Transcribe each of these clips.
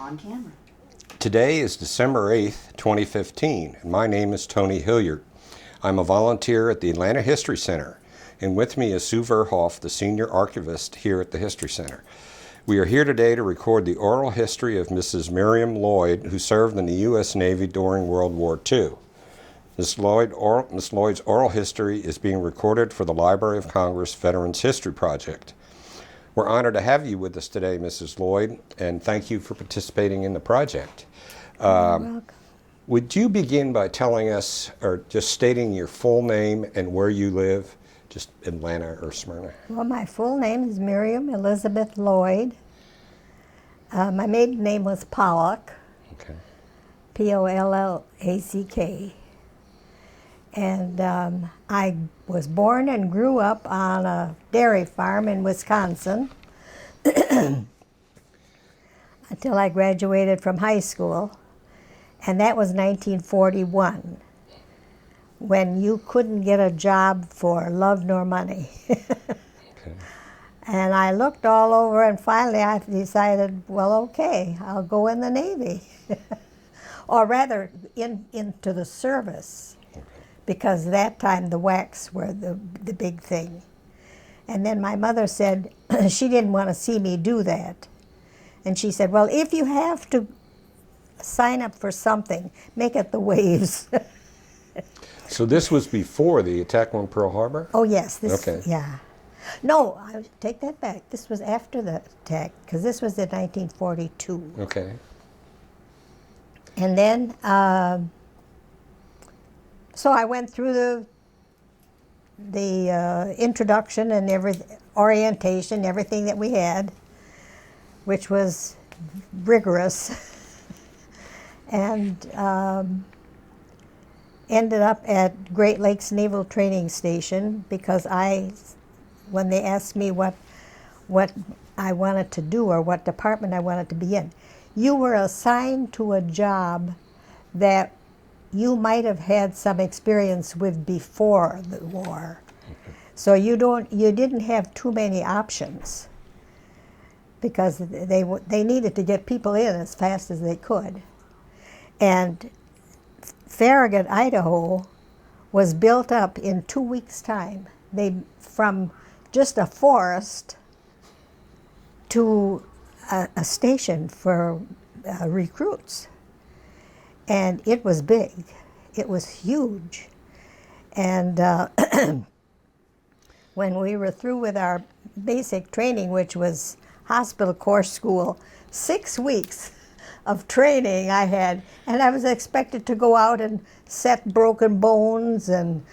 On camera. Today is December 8th, 2015, and my name is Tony Hilliard. I'm a volunteer at the Atlanta History Center, and with me is Sue Verhoff, the senior archivist here at the History Center. We are here today to record the oral history of Mrs. Miriam Lloyd, who served in the U.S. Navy during World War II. Ms. Lloyd's oral history is being recorded for the Library of Congress Veterans History Project. We're honored to have you with us today, Mrs. Lloyd, and thank you for participating in the project. You're welcome. Would you begin by telling us, or just stating your full name and where you live, just Atlanta or Smyrna? Well, my full name is Miriam Elizabeth Lloyd. My maiden name was Pollock, Okay. Pollack. And I was born and grew up on a dairy farm in Wisconsin until I graduated from high school. And that was 1941, when you couldn't get a job for love nor money. Okay. And I looked all over, and finally I decided, well, okay, I'll go in the Navy. Or rather, into the service. Because that time the WACs were the big thing. And then my mother said she didn't want to see me do that. And she said, well, if you have to sign up for something, make it the waves. So this was before the attack on Pearl Harbor? Oh, yes. Okay. Yeah. No, I take that back. This was after the attack, because this was in 1942. Okay. And then, so I went through the introduction and orientation, everything that we had, which was rigorous, and ended up at Great Lakes Naval Training Station because when they asked me what I wanted to do or what department I wanted to be in, you were assigned to a job that you might have had some experience with before the war. Okay. So you didn't have too many options because they needed to get people in as fast as they could. And Farragut, Idaho was built up in 2 weeks' time. From just a forest to a station for recruits. And it was big. It was huge. And when we were through with our basic training, which was hospital corps school, 6 weeks of training I had, and I was expected to go out and set broken bones and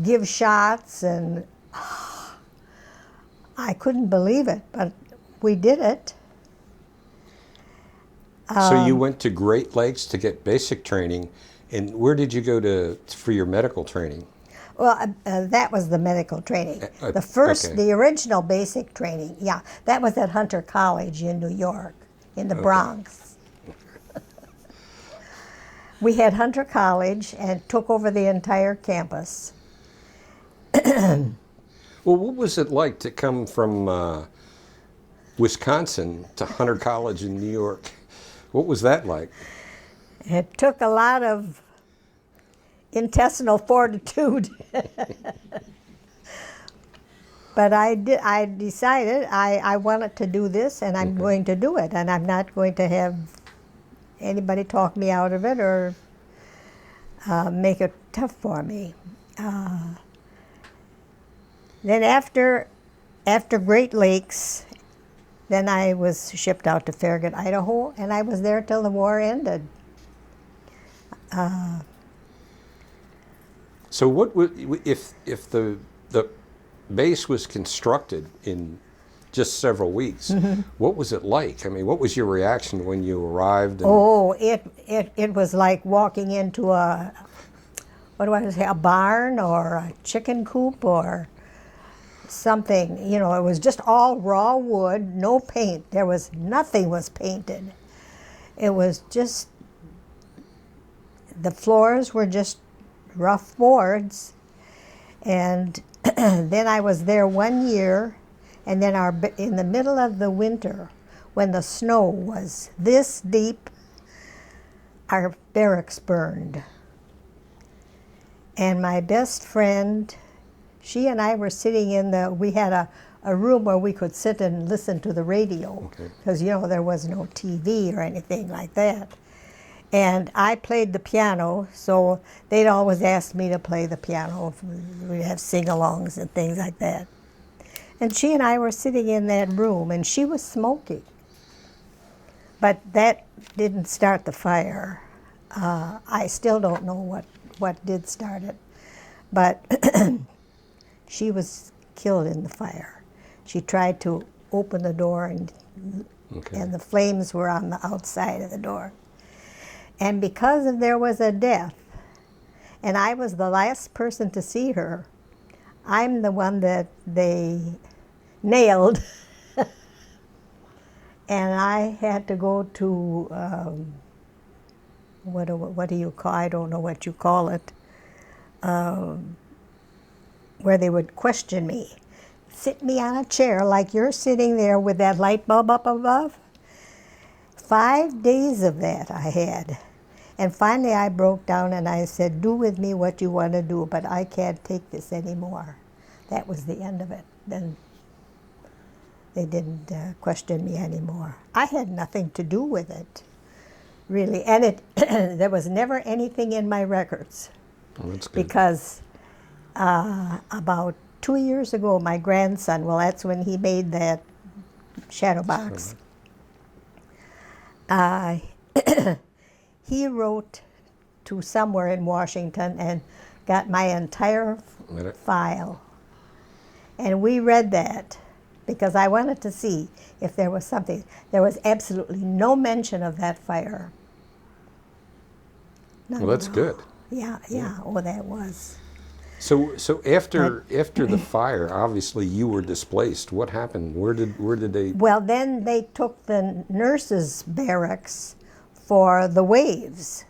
give shots, and I couldn't believe it, but we did it. So you went to Great Lakes to get basic training, and where did you go for your medical training? Well, that was the medical training. The okay. The original basic training, yeah, that was at Hunter College in New York, in the Bronx. We had Hunter College and took over the entire campus. Well, what was it like to come from Wisconsin to Hunter College in New York? What was that like? It took a lot of intestinal fortitude. But I decided I wanted to do this, and I'm going to do it, and I'm not going to have anybody talk me out of it or make it tough for me. Then after Great Lakes, then I was shipped out to Farragut, Idaho, and I was there till the war ended. So what would, if the base was constructed in just several weeks, what was it like? I mean, what was your reaction when you arrived? Oh, it was like walking into a barn or a chicken coop or something. You know, it was just all raw wood, no paint. Nothing was painted. It was just, the floors were just rough boards. And then I was there 1 year, and then in the middle of the winter, when the snow was this deep, our barracks burned. And my best friend, she and I were sitting we had a room where we could sit and listen to the radio, because, you know, there was no TV or anything like that. And I played the piano, so they'd always ask me to play the piano. We'd have sing-alongs and things like that. And she and I were sitting in that room, and she was smoking. But that didn't start the fire. I still don't know what did start it. But she was killed in the fire. She tried to open the door, and the flames were on the outside of the door. And because there was a death, and I was the last person to see her, I'm the one that they nailed. And I had to go to, what do you call, I don't know what you call it, where they would question me. Sit me on a chair like you're sitting there with that light bulb up above. 5 days of that I had. And finally I broke down and I said, do with me what you want to do, but I can't take this anymore. That was the end of it. Then they didn't question me anymore. I had nothing to do with it, really. And there was never anything in my records. Oh, that's good. Because about 2 years ago, my grandson, well, that's when he made that shadow box. He wrote to somewhere in Washington and got my entire file. And we read that because I wanted to see if there was something. There was absolutely no mention of that fire. None Well, that's at all. good. Yeah. Oh, that was. So after the fire, obviously you were displaced. What happened? Where did they? Well, then they took the nurses' barracks for the waves,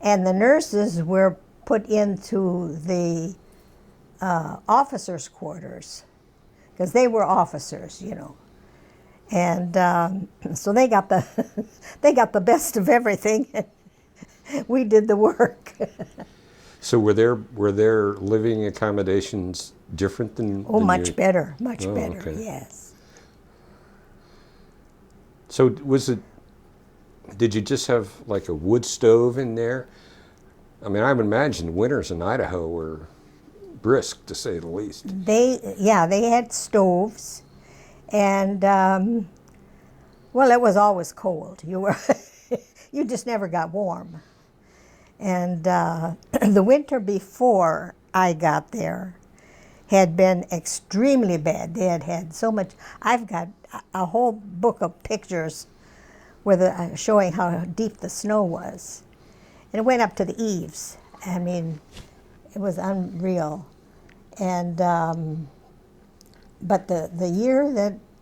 and the nurses were put into the officers' quarters because they were officers, you know, and so they got the best of everything. We did the work. So were their living accommodations different than? Oh, than much better, much better. Okay. Yes. So did you just have like a wood stove in there? I mean, I would imagine winters in Idaho were brisk, to say the least. They had stoves, and well, it was always cold. You just never got warm. And the winter before I got there had been extremely bad. They had had so much. I've got a whole book of pictures showing how deep the snow was. And it went up to the eaves. I mean, it was unreal. And but the year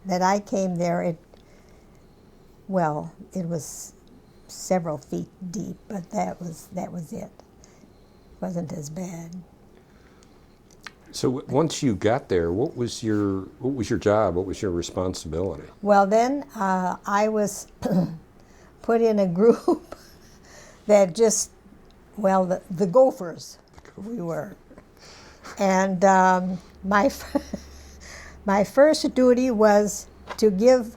that I came there, it was several feet deep, but that was it. It wasn't as bad. So once you got there, what was your job? What was your responsibility? Well, then I was put in a group that just, the gophers we were. And my first duty was to give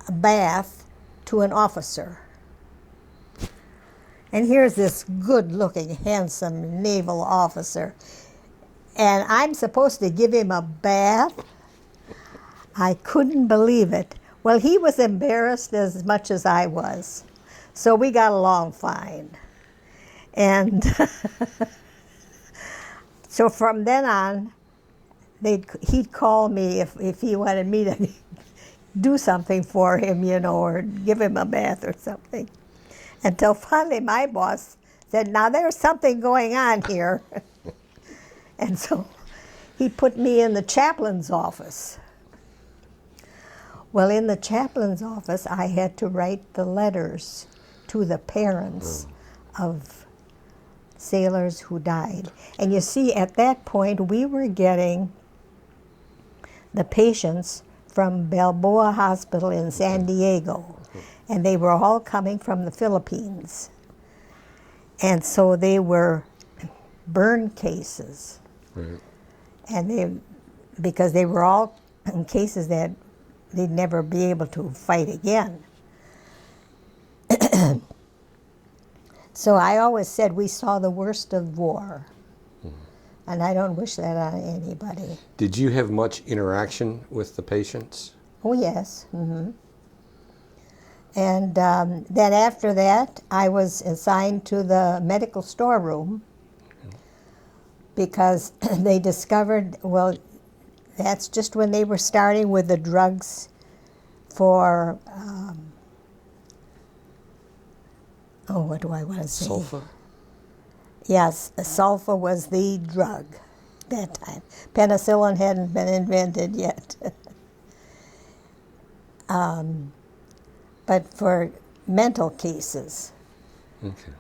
a bath to an officer. And here's this good-looking, handsome naval officer. And I'm supposed to give him a bath? I couldn't believe it. Well, he was embarrassed as much as I was. So we got along fine. And so from then on, he'd call me if he wanted me to do something for him, you know, or give him a bath or something. Until finally my boss said, now there's something going on here. And so he put me in the chaplain's office. Well, in the chaplain's office, I had to write the letters to the parents of sailors who died. And you see, at that point, we were getting the patients from Balboa Hospital in San Diego, and they were all coming from the Philippines. And so they were burn cases. Right. And because they were all in cases that they'd never be able to fight again. So I always said we saw the worst of war. And I don't wish that on anybody. Did you have much interaction with the patients? Oh, yes. And then after that, I was assigned to the medical storeroom because they discovered, well, that's just when they were starting with the drugs for, what do I want to say? Sulfa? Yes, sulfa was the drug that time. Penicillin hadn't been invented yet. But for mental cases, Okay.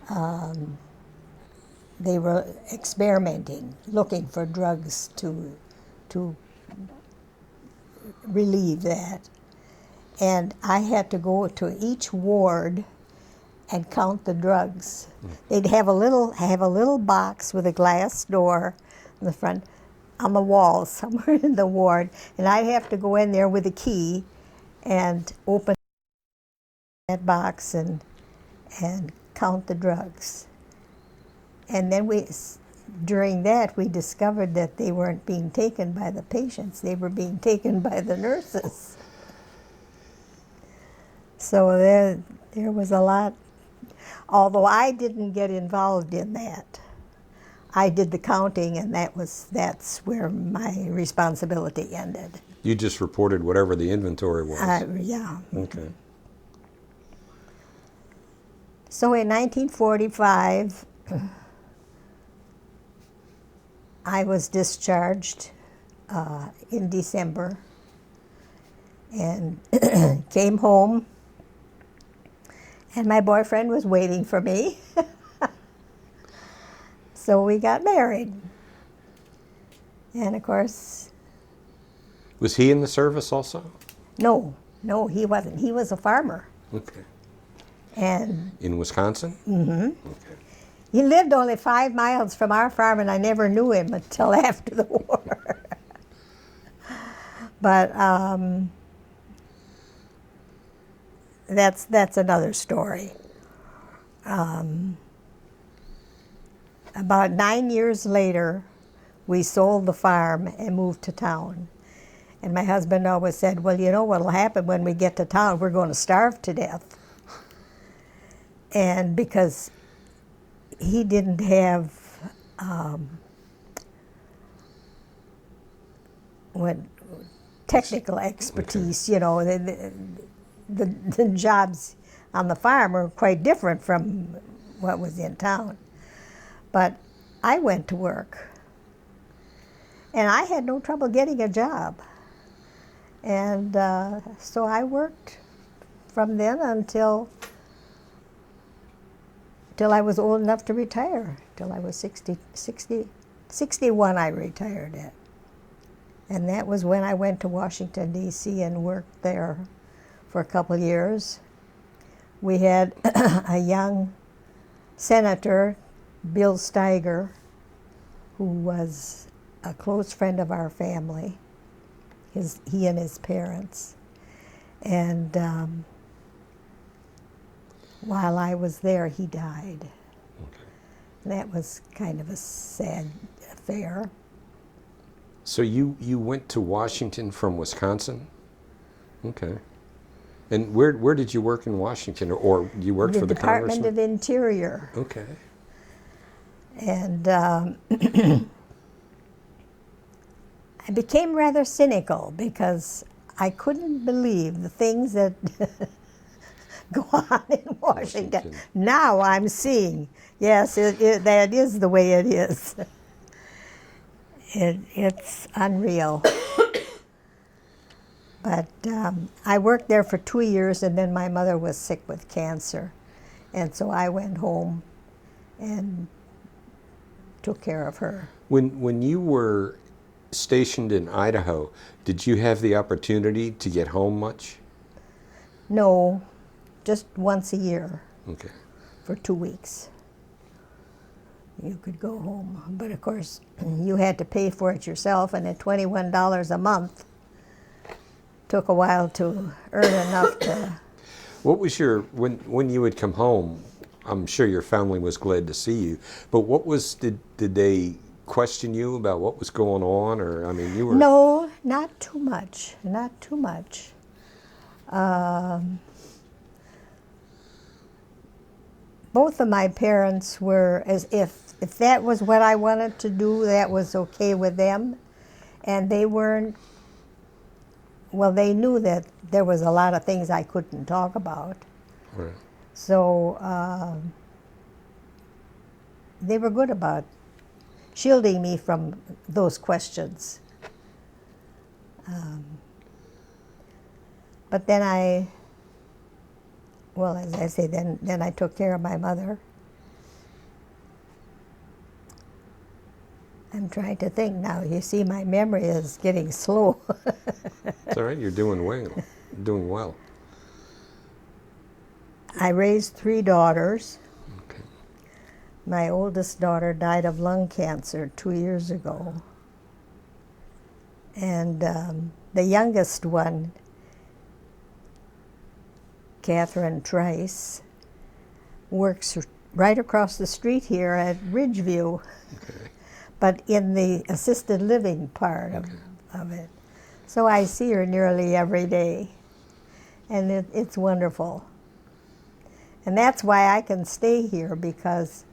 they were experimenting, looking for drugs to relieve that. And I had to go to each ward and count the drugs. They'd have a little box with a glass door in the front, on the wall somewhere in the ward, and I'd have to go in there with a key and open that box and count the drugs. And then during that, we discovered that they weren't being taken by the patients; they were being taken by the nurses. So there was a lot. Although I didn't get involved in that, I did the counting, and that's where my responsibility ended. You just reported whatever the inventory was. Yeah. Okay. So in 1945, I was discharged in December and came home, and my boyfriend was waiting for me. So we got married. And of course... Was he in the service also? No, he wasn't. He was a farmer. Okay. And in Wisconsin? Mm-hmm. Okay. He lived only 5 miles from our farm, and I never knew him until after the war. But that's another story. About 9 years later, we sold the farm and moved to town. And my husband always said, well, you know what'll happen when we get to town? We're going to starve to death. And because he didn't have technical expertise, you know, the jobs on the farm were quite different from what was in town. But I went to work, and I had no trouble getting a job. And so I worked from then until I was old enough to retire, till I was 61 I retired at. And that was when I went to Washington, D.C. and worked there for a couple of years. We had a young senator, Bill Steiger, who was a close friend of our family, he and his parents. And while I was there, he died. Okay. And that was kind of a sad affair. So you went to Washington from Wisconsin? Okay. And where did you work in Washington, or you worked for the Department Congressman? of Interior. Okay. And I became rather cynical because I couldn't believe the things that go on in Washington. Now I'm seeing, yes, that is the way it is. It's unreal. But I worked there for 2 years, and then my mother was sick with cancer. And so I went home and took care of her. When you were stationed in Idaho, did you have the opportunity to get home much? No, just once a year Okay. for 2 weeks. You could go home. But of course, you had to pay for it yourself, and at $21 a month, took a while to earn enough to. What was when you would come home? I'm sure your family was glad to see you, but did they question you about what was going on, or I mean, you were. No, not too much, not too much. Both of my parents were, as if that was what I wanted to do, that was okay with them, and they weren't. Well, they knew that there was a lot of things I couldn't talk about. Right. So they were good about shielding me from those questions. But then as I say, then I took care of my mother. I'm trying to think now. You see, my memory is getting slow. It's all right. You're doing well. Doing well. I raised 3 daughters. Okay. My oldest daughter died of lung cancer 2 years ago. And the youngest one, Catherine Trice, works right across the street here at Ridgeview, Okay. but in the assisted living part of it. So I see her nearly every day, and it's wonderful. And that's why I can stay here, because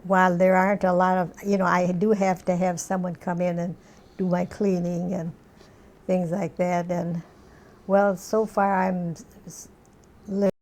while there aren't a lot of, I do have to have someone come in and do my cleaning and things like that. And well, so far I'm living